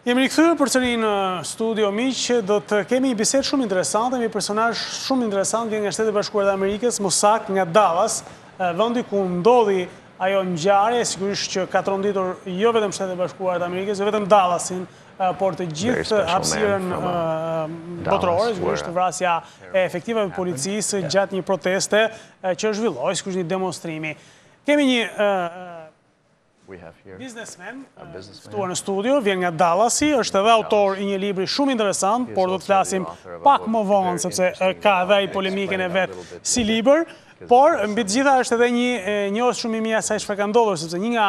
Jemi rikthyer përsëri në studio miq, do të kemi një bisedë shumë interesante me një personazh shumë interesant vjen nga Shtetet e Bashkuara të Amerikës, më saktë nga Dallas, vendi ku ndodhi ajo ngjarje, sigurisht që ka tronditur jo vetëm Shtetet e Bashkuara të Amerikës, jo vetëm Dallasin, por të gjithë hapësirën botërore, sigurisht vrasja e efektivave të policisë gjatë një proteste që zhvilloi, sigurisht një demonstrimi. Kemi një businessman, ftuar në studio, vjen nga Dallasi, është edhe autor i një libri shumë interesant, por do të flasim pak më vonë, sepse ka edhe ai polemikën e vet si libër, por mbi të gjitha është edhe një njohës shumë i mirë asaj çfarë ka ndodhur, sepse një nga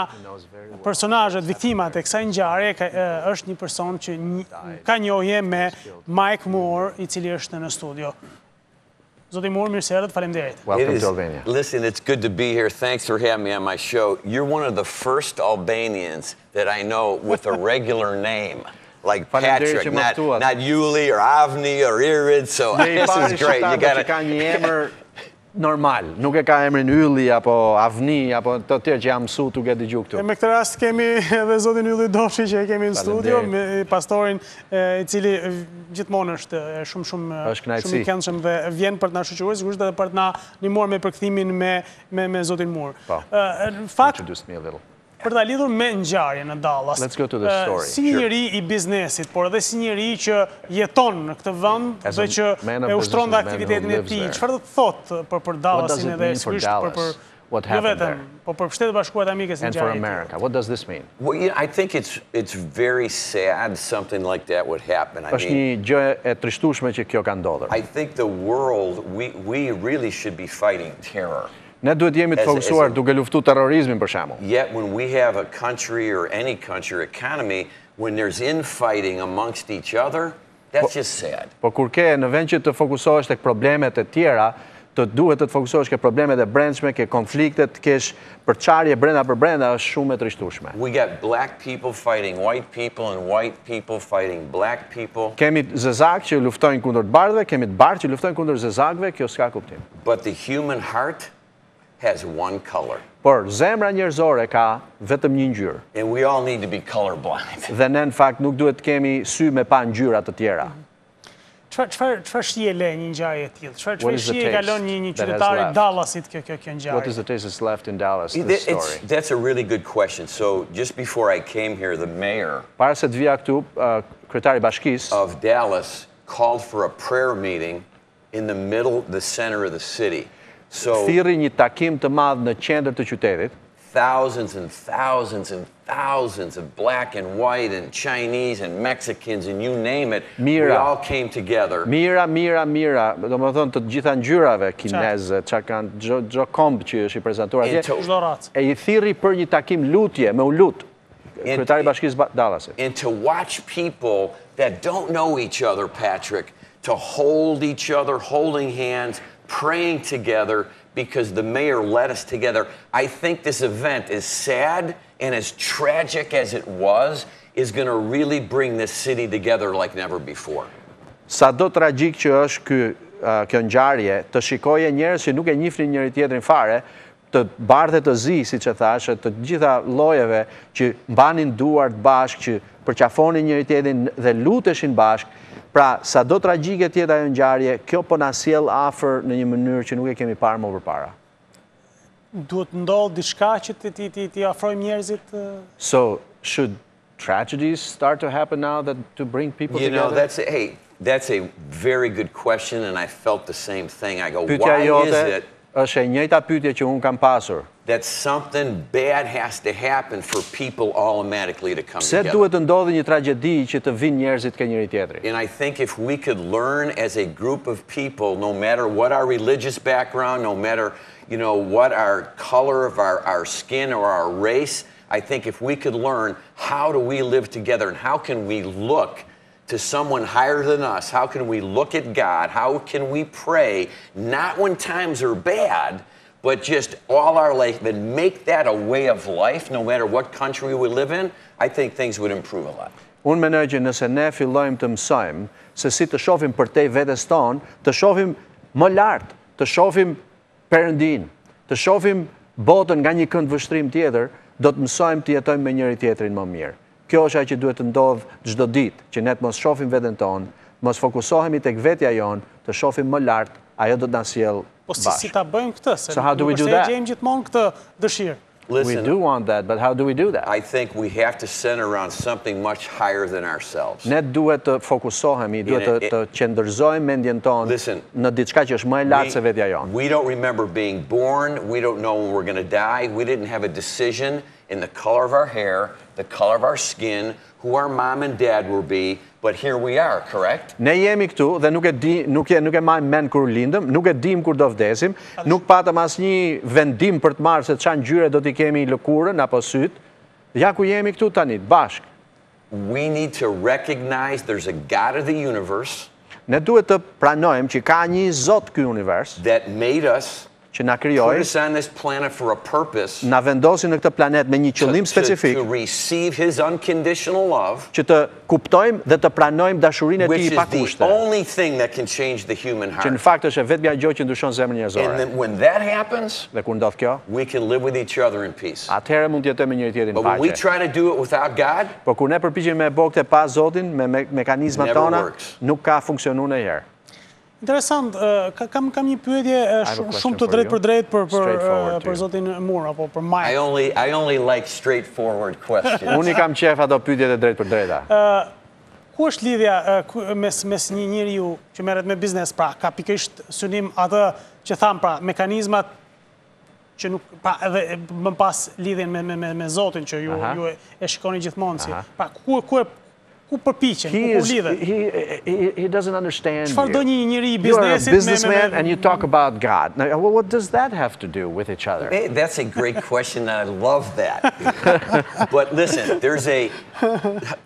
personazhet, viktimat e kësaj ngjarje është një person që ka njohje me Mike Moore, i cili është në studio. Zoti Moore, mirë se erdhët, faleminderit. Welcome to Albania. Listen, it's good to be here. Thanks for having me on my show. You're one of the first Albanians that I know with a regular name, like Patrick, not Yuli or Avni or Irid, so this is great. You got ka një emër normal, nuk e ka emrin Ylli apo Avni apo të tjerë që jam mësu duke dëgjuar këtu. Me këtë rast kemi edhe zotin Ylli Dofshi që e kemi në studio, me pastorin i cili gjithmonë është shumë i këndshëm dhe vjen për të na shoqëruar, sigurisht edhe për të na ndihmuar me përkthimin me zotin Moore. Në fakt, për ta lidhur me ngjarjen në Dallas. Si një njeri i biznesit, por edhe si një njeri që jeton në këtë vend dhe që e ushtron dhe aktivitetin e tij, çfarë do të thotë për Dallasin edhe sigurisht jo vetëm, por për Shtetet e Bashkuara të Amerikës and for America? What does this mean? Well, I think it's very sad something like that would happen. Është një gjë e trishtueshme që kjo ka ndodhur. I think the world, we really should be fighting terror. Ne duhet jemi të fokusuar duke luftuar terrorizmin për shembull. Yet when we have a country or any country economy, when there's infighting amongst each other, that's just sad. Po kur ke në vend që të fokusohesh tek problemet e tjera, të duhet të fokusohesh ke problemet e brendshme, ke konfliktet, kesh përçarje brenda për brenda, është shumë e trishtueshme. We got black people fighting white people and white people fighting black people. Kemi zezak që luftojnë kundër të bardhëve, kemi të bardhë që luftojnë kundër zezakëve, kjo s'ka kuptim. But the human heart has one color. Por zemra njerëzore ka vetëm një ngjyrë. And we all need to be colorblind. Dhe ne në fakt nuk duhet të kemi sy me pa ngjyra të tjera. Çfarë shije le një ngjarje e tillë? Çfarë shije kalon një qytetar i Dallasit kjo ngjarje? What is the taste that's left in Dallas this story? That's a really good question. So just before I came here, the mayor para se të vija këtu, kryetari i bashkisë of Dallas called for a prayer meeting in the center of the city. So thirri një takim të madh në qendër të qytetit. Thousands and thousands and thousands of black and white and Chinese and Mexicans and you name it, we all came together. Mira, domethënë të gjitha ngjyrave kineze, çka kanë çdo komb që është i prezantuar atje. E I thirri për një takim lutje, me u lut. Kryetari i Bashkisë Dallasit. And to watch people that don't know each other, Patrick, to hold each other, holding hands, praying together because the mayor led us together. I think this event, as sad and as tragic as it was, is going to really bring this city together like never before. Sado tragjik që është kjo ngjarje, të shikoje njerëz që nuk e njihnin njëri tjetrin fare, të bardhë të zi, siç e thashë, të gjitha llojeve që mbanin duart bashkë, që përqafonin njëri tjetrin dhe luteshin bashkë. Pra, sa do tragjike tjetë ajo ngjarje, kjo po na sjell afër në një mënyrë që nuk e kemi parë më përpara. Duhet ndodh diçka që ti afrojmë njerëzit? So, should tragedies start to happen now to bring people together? That's a very good question and I felt the same thing. I go, why is it është e njëjta pyetje që unë kam pasur. That something bad has to happen for people automatically to come together. Pse duhet të ndodhi një tragjedi që të vinë njerëzit ke njëri tjetri? And I think if we could learn as a group of people, no matter what our religious background, no matter, what our color of our skin or our race, I think if we could learn how do we live together and how can we look to someone higher than us, how can we look at God, how can we pray, not when times are bad, but just all our life, and make that a way of life, no matter what country we live in, I think things would improve a lot. Unë mendoj që nëse ne fillojmë të mësojmë se si të shohim përtej vetes tonë, të shohim më lart, të shohim Perëndin, të shohim botën nga një kënd vështrim tjetër, do të mësojmë të jetojmë me njëri tjetrin më mirë. Kjo është ajo që duhet të ndodhë çdo ditë, që ne të mos shohim veten tonë, mos fokusohemi tek vetja jonë, të shohim më lart, ajo do të na sjellë bashkë. Po si ta bëjmë këtë? So how do we do that? Se gjejmë gjithmonë këtë dëshirë. We do want that, but how do we do that? I think we have to center around something much higher than ourselves. Ne duhet të fokusohemi, duhet të qëndërzojmë mendjen tonë në diçka që është më e lartë se vetja jonë. We don't remember being born, we don't know when we're going to die, we didn't have a decision in the color of our hair, the color of our skin, who our mom and dad will be, but here we are, correct? Ne jemi këtu dhe nuk e majmë mend kur lindëm, nuk e dim kur do vdesim, nuk patëm asnjë vendim për të marrë se çfarë ngjyre do t'i kemi lëkurën apo syt. Ja ku jemi këtu tani, bashk. We need to recognize there's a God of the universe. Ne duhet të pranojmë që ka një Zot ky univers that made us, që na krijoi, put us on this planet for a purpose, na vendosi në këtë planet me një qëllim specifik, to receive his unconditional love, që të kuptojmë dhe të pranojmë dashurinë e tij pa which is kushte. the only thing that can change the human Që në heart. fakt është vetëm ajo që ndryshon zemrën njerëzore. And then when that happens, Dhe kur ndodh kjo, we can live with each other in peace. atëherë mund të jetojmë me njëri tjetrin But when we paqe. try to do it without God, Po kur ne përpiqemi me bokë pa Zotin, me mekanizmat Never tona, works. nuk ka funksionuar ndonjëherë. Interesant, kam një pyetje shumë të drejtë për drejtë për zotin Moore apo për Mike. I only like straightforward questions. Unë i kam qef ato pyetjet e drejtë për drejta. Ku është lidhja mes një njeriu që merret me biznes, pra ka pikërisht synim atë që tham, pra mekanizmat që nuk, pra edhe më pas lidhjen me Zotin që ju e shikoni gjithmonë si. Pra ku përpiqen, ku lidhet? He doesn't understand Çfarë do you. një njeri i You are a biznesit businessman and you talk about God. Now, what does that have to do with each other? Hey, that's a great question, and I love that. But listen, there's I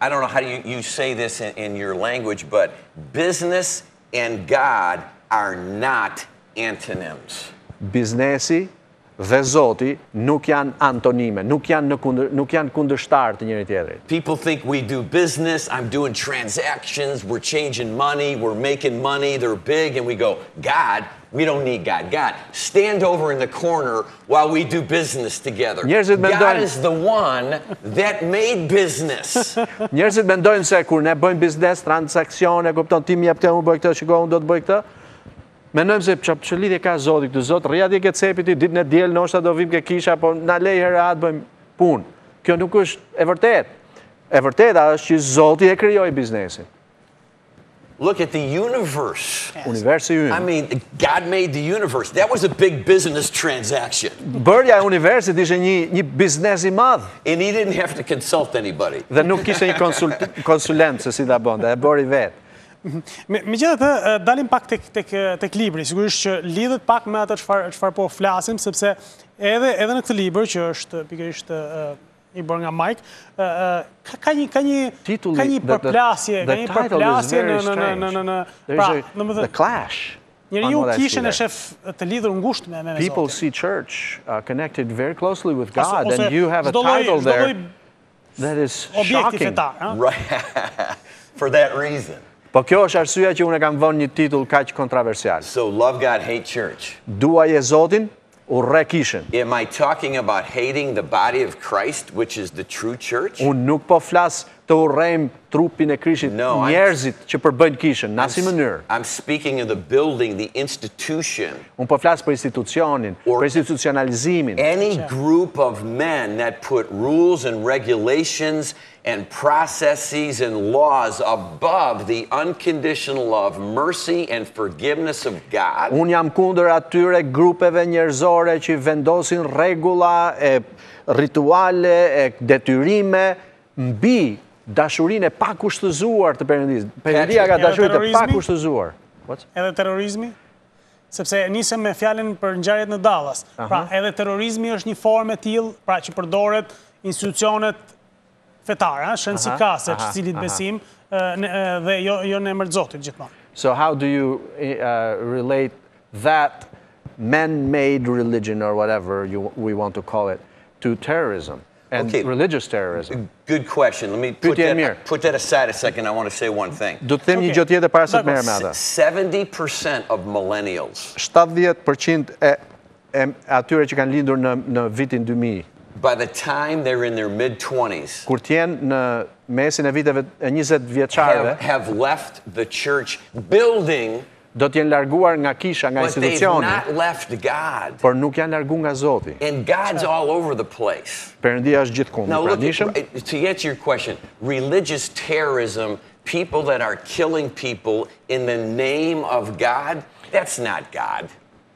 don't know how you say this in your language, but business and God are not antonyms. Biznesi dhe Zoti nuk janë antonime, nuk janë kundërshtar të njëri tjetrit. People think we do business, I'm doing transactions, we're changing money, we're making money, they're big, and we go, God, we don't need God. God, stand over in the corner while we do business together. God is the one that made business. Njerëzit mendojnë se kur ne bëjmë biznes, transaksione, kupton ti më jep këtë, unë bëj këtë, shiko, unë do të bëj këtë. Mendojmë se që lidhje ka Zoti këtu, Zot, rrjatje ke cepit ti, ditën e diel ndoshta do vim ke kisha, po na lej herë atë bëjmë punë. Kjo nuk është e vërtetë. E vërteta është që Zoti e krijoi biznesin. Look at the universe. Universi ynë. I mean, God made the universe. That was a big business transaction. Bërja e universit ishte një biznes i madh. And he didn't have to consult anybody. Dhe nuk kishte një konsulent se si ta bënte, e bëri vetë. Megjithatë, dalim pak tek libri, sigurisht që lidhet pak me atë çfarë po flasim, sepse edhe në këtë libër që është pikërisht i bërë nga Mike, ka një përplasje, The Clash. Njeriu kishën e shef të lidhur ngushtë me Zotin. People see church connected very closely with God, and you have a title there that is shocking. Right. For that reason. Po kjo është arsyeja që unë kam vënë një titull kaq kontroversial. So love God, hate church. Duaje Zotin, urre kishën. Am I talking about hating the body of Christ, which is the true church? Unë nuk po flas të urrejmë trupin e Krishtit, njerëzit që përbëjnë kishën, në asnjë mënyrë. I'm speaking of the building, the institution. Unë po flas për institucionin, për institucionalizimin. Any group of men that put rules and regulations and processes and laws above the unconditional love, mercy and forgiveness of God. Unë jam kundër atyre grupeve njerëzore që vendosin rregulla, rituale, detyrime mbi dashurinë e pakushtëzuar të Perëndisë. Perëndia ka dashuri të pakushtëzuar. Edhe terrorizmi? Sepse nisem me fjalën për ngjarjet në Dallas. Pra, edhe terrorizmi është një formë e tillë, pra që përdoret institucionet fetare, shënësikase, që cilit besim dhe jo në emër të Zotit gjithmonë. So how do you relate that man-made religion or whatever we want to call it to terrorism? And religious terrorism. Good question. Let me put that aside a second. I want to say one thing. Do të them një gjë tjetër para se të merrem me atë. 70% of millennials. 70% e atyre që kanë lindur në vitin 2000. By the time they're in their mid-20s, kur t'jenë në mesin e viteve 20 vjeçarëve, have left the church building, do t'jenë larguar nga kisha, nga but they've institucioni, not left God. por nuk janë largu nga Zoti. And God's all over the place. Perëndia është gjithkund. Now look, to answer your question, religious terrorism, people that are killing people in the name of God, that's not God.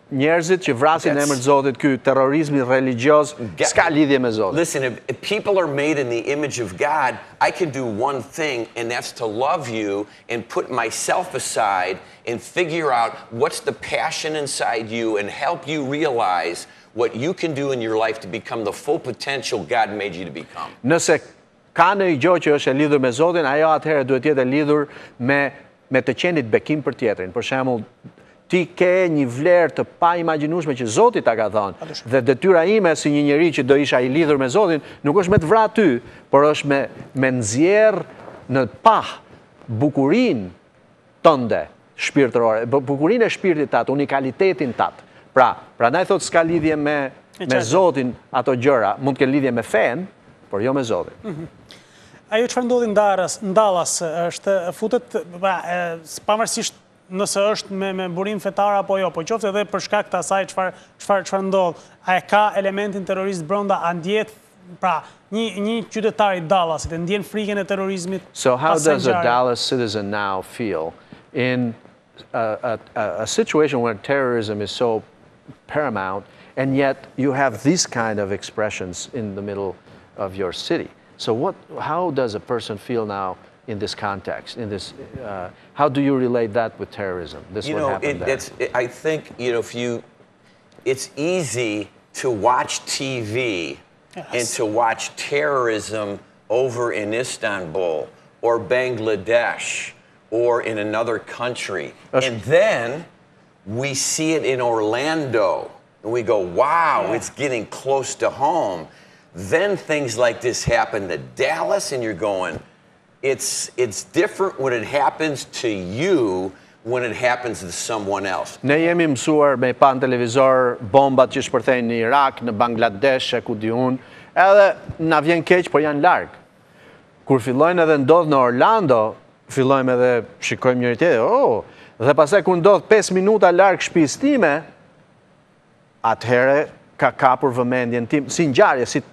Njerëzit që vrasin në emër të Zotit, ky terrorizmi religjioz s'ka lidhje me Zotin. Listen, if people are made in the image of God, I can do one thing, and that's to love you and put myself aside and figure out what's the passion inside you and help you realize what you can do in your life to become the full potential God made you to become. Nëse ka në i gjë që është e lidhur me Zotin, ajo atëherë duhet jetë e lidhur me të qenit bekim për tjetrin. Për shembull, ti ke një vlerë të pa imagjinueshme që Zoti ta ka dhënë. Dhe detyra ime si një njeri që do isha i lidhur me Zotin, nuk është me të vrarë ty, por është me nxjerr në pah bukurinë tënde shpirtërore, bukurinë e shpirtit tat, unikalitetin tat. Prandaj thotë s'ka lidhje me Zotin ato gjëra, mund të kenë lidhje me fen, por jo me Zotin. Ajo çfarë ndodhi në Dallas është futet pavarësisht nëse është me burim fetar apo jo, po qoftë edhe për shkak të asaj çfarë ndodh, a e ka elementin terrorist brenda, a ndjet pra një qytetar i Dallasit e ndjen frikën e terrorizmit? So how does a Dallas citizen now feel in a situation where terrorism is so paramount and yet you have these kind of expressions in the middle of your city? So how does a person feel now in this context, in this, how do you relate that with terrorism? I think, it's easy to watch TV and to watch terrorism over in Istanbul or Bangladesh or in another country. And then we see it in Orlando and we go, wow, it's getting close to home. Then things like this happen to Dallas and you're going, it's different when it happens to you when it happens to someone else. Ne jemi mësuar me pa në televizor bombat që shpërthejnë në Irak, në Bangladesh, ku di unë, edhe na vjen keq, por janë larg. Kur fillojnë edhe ndodh në Orlando, fillojmë edhe shikojmë njëri tjetrin, dhe pastaj kur ndodh 5 minuta larg shtëpisë time, atëherë ka kapur vëmendjen tim, si ngjarje,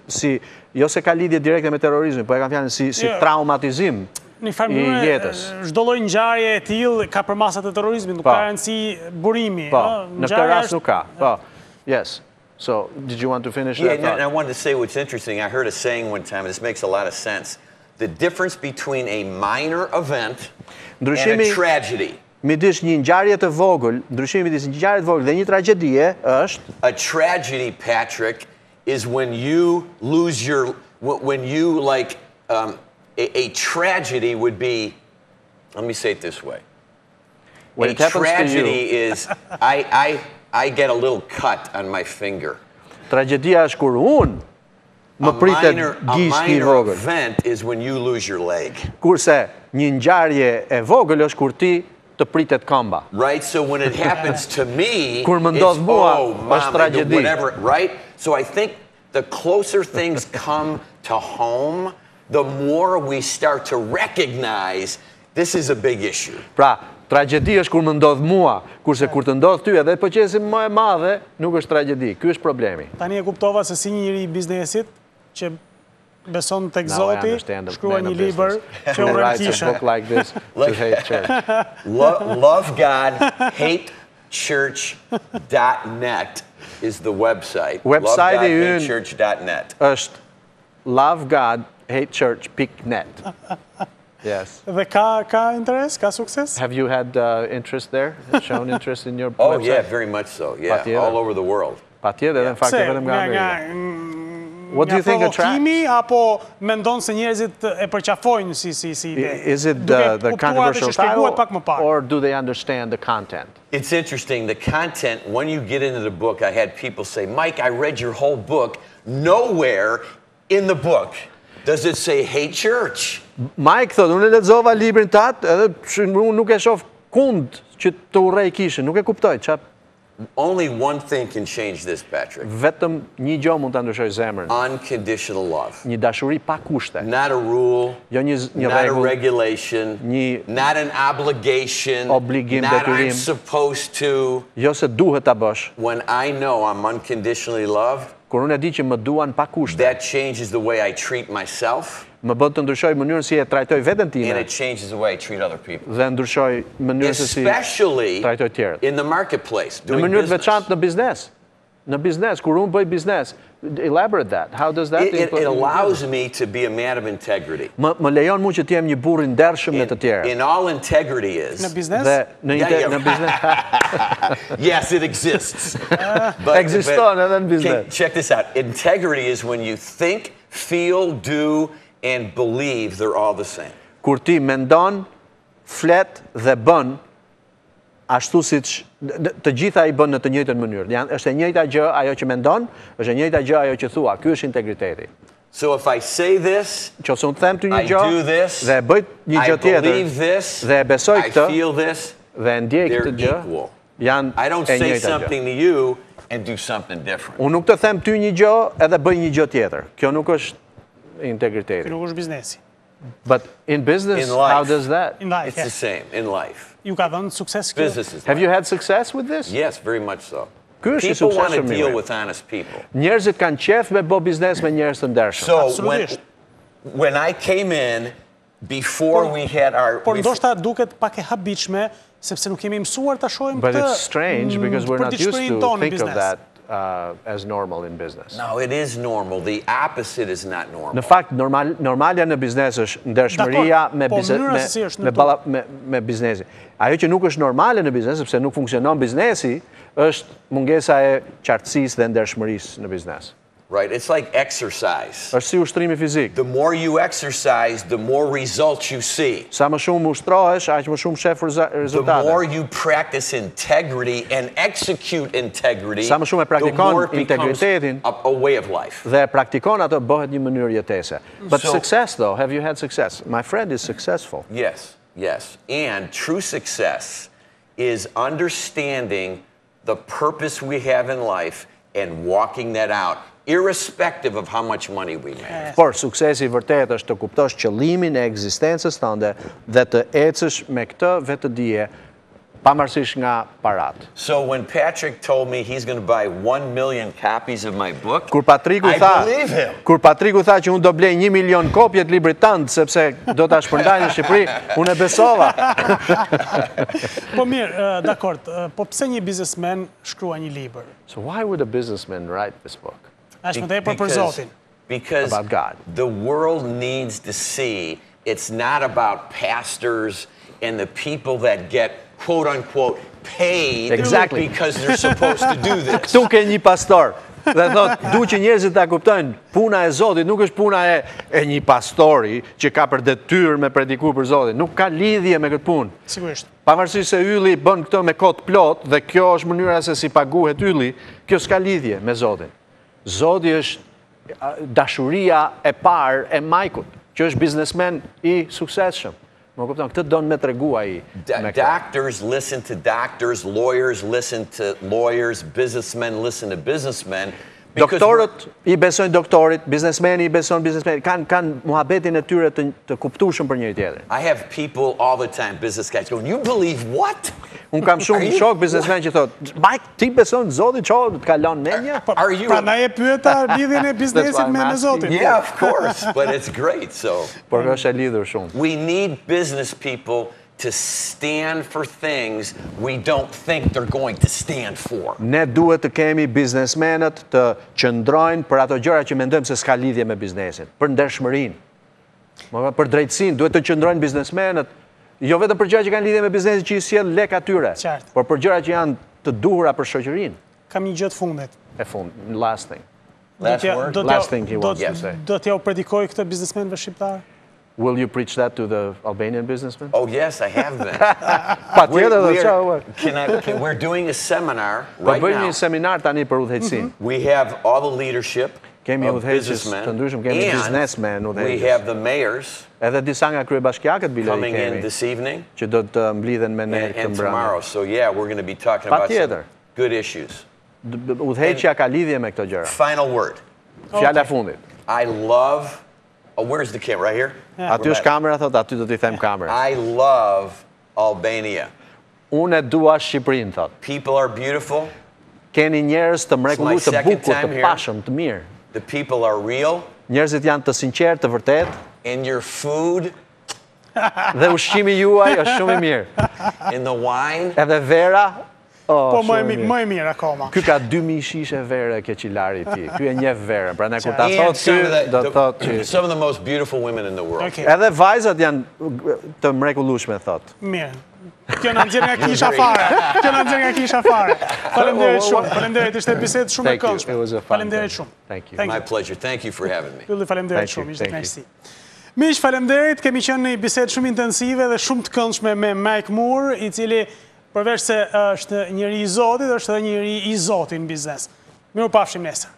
jo se ka lidhje direkte me terrorizmin, po e kam fjalën si traumatizim i jetës. Çdo lloj ngjarje e tillë ka për masat e terrorizmit, nuk ka rëndësi burimi. Po, në këtë rast nuk ka. Po, yes. So, did you want to finish that thought? Yeah, I wanted to say what's interesting. I heard a saying one time, and this makes a lot of sense. The difference between a minor event and a tragedy. Midis një ngjarje të vogël, ndryshimi midis një ngjarje të vogël dhe një tragjedie është a tragedy, Patrick, is when you lose a tragedy would be, let me say it this way. When it happens to you, tragedy is I get a little cut on my finger. Tragedia është kur unë më pritet gishti i vogël. A minor event is when you lose your leg. Kurse një ngjarje e vogël është kur ti të pritet këmba. Right, so when it happens to me, kur më ndodh mua, është tragjedi. Right? So I think the closer things come to home, the more we start to recognize this is a big issue. Pra, tragjedi është kur më ndodh mua, kurse kur të ndodh ty edhe paqesi më e madhe, nuk është tragjedi. Ky është problemi. Tani e kuptova se si një njeri i biznesit që beson tek Zoti, shkrua një libër që u rëndësishme. Love God, hate church.net is the website. Website-i ynë church.net. është lovegodhatechurch.net. Yes. Dhe ka interes, ka sukses? Have you had interest there? Shown interest in your website? Oh yeah, very much so. Yeah, all over the world. Patjetër, edhe në fakt vetëm nga Amerika. What do you think attracts? Apo mendon se njerëzit e përqafojnë si ide? Is it the controversial title or do they understand the content? It's interesting. The content, when you get into the book, I had people say, Mike, I read your whole book. Nowhere in the book does it say hate church. Mike thot, unë e lexova librin tat, edhe unë nuk e shoh kund që të urrej kishën, nuk e kuptoj çfarë. Only one thing can change this, Patrick. Vetëm një gjë mund ta ndryshojë zemrën. Unconditional love. Një dashuri pa kushte. Not a rule, Jo një not a rregull, regulation, not an obligation, obligim, not detyrim. I'm supposed to. Jo se duhet ta bësh. When I know I'm unconditionally loved, Kur unë e di që më duan pa kushte, that changes the way I treat myself, më bën të ndryshoj mënyrën si e trajtoj veten and time it changes the way I treat other people. dhe ndryshoj mënyrën se si Especially trajtoj të tjerët. in the marketplace, Në doing mënyrë të business. veçantë në biznes. Në biznes, kur unë bëj biznes, elaborate that. How does that It allows me to be a man of integrity. Më lejon mu që të jem një burr i ndershëm me të tjerët. And all integrity is. Në biznes? Dhe në biznes Yes, it exists. But ekziston edhe në biznes. check this out. Integrity is when you think, feel, do, and believe they're all the same. Kur ti mendon, flet dhe bën ashtu siç të gjitha i bën në të njëjtën mënyrë. Është e njëjta gjë ajo që mendon, është e njëjta gjë ajo që thua. Ky është integriteti. So if I say this, Qofse unë them ty një I gjë do this, dhe e bëj një I gjë tjetër believe this, dhe e besoj I këtë feel this, dhe e ndjej they're këtë gjë, equal. janë I don't e say njëjta gjë. something to you and do something different. Unë nuk të them ty një gjë edhe bëj një gjë tjetër. Kjo nuk është integriteti. Kjo nuk është biznesi. But in business, In life. how does that? In life, It's the same in life. Ju ka dhënë sukses kjo? Business is Have life. you had success with this? Yes, very much so. Ky është i People want to suksesshëm deal mirë. with honest people. Njerëzit kanë qef me bë biznes me njerëz të ndershëm. So Absolutisht. when I came in, before we had our... Por ndoshta duket pak e habitshme, sepse nuk kemi mësuar ta shohim But këtë. it's strange because we're për not used diçmërinë to tonë në think of biznes. that as normal in business. No, it is normal. The opposite is not normal. Në fakt, normalja në biznes është ndershmëria me po mënyra se si është në me biznesin. Ajo që nuk është normale në biznes, sepse nuk funksionon biznesi, është mungesa e qartësisë dhe ndershmërisë në biznes. Right? It's like exercise. Është si ushtrimi fizik. The more you exercise, the more results you see. Sa më shumë ushtrohesh, aq më shumë shef The rezultate. more you practice integrity and execute integrity, Sa më shumë e the praktikon more it becomes integritetin a way of life. dhe e praktikon ato bëhet një mënyrë jetese. But So- success though, have you had success? My friend is successful. Yes, yes. And true success is understanding the purpose we have in life and walking that out, irrespective of how much money we make. Por suksesi i vërtet është të kuptosh qëllimin e ekzistencës tënde dhe të ecësh me këtë vetëdije pavarësisht nga parat. So when Patrick told me he's going to buy 1 million copies of my book, Kur Patriku I tha, believe him. kur Patriku tha që unë do blej 1 milion kopje të librit tënd sepse do ta shpërndaj në Shqipëri, unë e besova. Po mirë, dakord, po pse një biznesmen shkrua një libër? So why would a businessman write this book? Është më tepër për Zotin. Because About God. the world needs to see it's not about pastors and the people that get quote unquote paid Exactly. because they're supposed to do this. Këtu ke një pastor dhe thot, du që njerëzit ta kuptojnë, puna e Zotit nuk është puna e një pastori që ka për detyrë me prediku për Zotin. Nuk ka lidhje me këtë punë. Sigurisht. Pavarësisht se ylli bën këtë me kot plot dhe kjo është mënyra se si paguhet ylli, kjo s'ka lidhje me Zotin. Zoti është dashuria e parë e Majkut, që është biznesmen i suksesshëm. Më kupton, këtë don me tregu ai me këtë. Doctors listen to doctors, lawyers listen to lawyers, businessmen listen to businessmen. because Doktorët i besojnë doktorit, biznesmeni i beson biznesmenit, kanë muhabetin e tyre të kuptueshëm për njëri tjetrin. I have people all the time, business guys, going, "You believe what? Unë kam shumë shok biznesmen që thotë, Mike, ti beson Zotin, çfarë të kalon mendja? Are you?" Prandaj e pyeta lidhjen e biznesit me Zotin. Yeah, of course, but it's great. So Por është e lidhur shumë. we need business people to stand for things we don't think they're going to stand for. Ne duhet të kemi biznesmenët të qëndrojnë për ato gjëra që mendojmë se s'ka lidhje me biznesin, për ndershmërinë. Për drejtësinë duhet të qëndrojnë biznesmenët, jo vetëm për gjëra që kanë lidhje me biznesin që i sjell lek atyre, Qartë. por për gjëra që janë të duhura për shoqërinë. Kam një gjë të fundit. E fund, last thing. Last word? Last thing he wants to say. Do t'ja u predikoj këtë biznesmenëve shqiptar? Will you preach that to the Albanian businessmen? Oh yes, I have been. Patjetër do çfarë. We're doing a seminar Po right bëjmë now. një seminar tani për udhëheqësinë. We have all the leadership Kemi of udhëheqës businessmen, të ndryshëm, kemi and biznesmen we udhëheqës. have the mayors Edhe disa nga kryebashkiakët bile i coming in kemi, this evening që do të mblidhen me ne and këtë mbrëmje. tomorrow. So yeah, we're going to be talking about Patjetër. good issues. Udhëheqja ka lidhje me këto gjëra. Final word. Fjala e fundit. I love... Oh, where's the camera? Right here? Aty është kamera, thot, aty do t'i them kamerën. I love Albania. Unë e dua Shqipërinë, thot. People are beautiful. Keni njerëz të mrekullueshëm, të bukur, të pashëm, të mirë. The people are real. Njerëzit janë të sinqertë, të vërtetë. And your food. Dhe ushqimi juaj është shumë i mirë. And the wine. Edhe vera. Po më e mirë akoma. Ky ka 2000 shishe vere Keqilari i tij. Ky e njeh verën. Prandaj kur ta thotë ty, do të thotë që some of the most beautiful women in the world. Edhe vajzat janë të mrekullueshme, thotë. Mirë. Kjo na nxjerr nga kisha fare. Kjo na nxjerr nga kisha fare. Faleminderit shumë. Faleminderit, ishte bisedë shumë e këndshme. Faleminderit shumë. Thank you. My pleasure. Thank you for having me. Ylli, faleminderit shumë, ishte kënaqësi. Miq, faleminderit, kemi qenë në një bisedë shumë intensive dhe shumë të këndshme me Mike Moore, i cili përveç se është njëri i Zotit, është edhe njëri i Zotit në biznes. Mirupafshim nesër.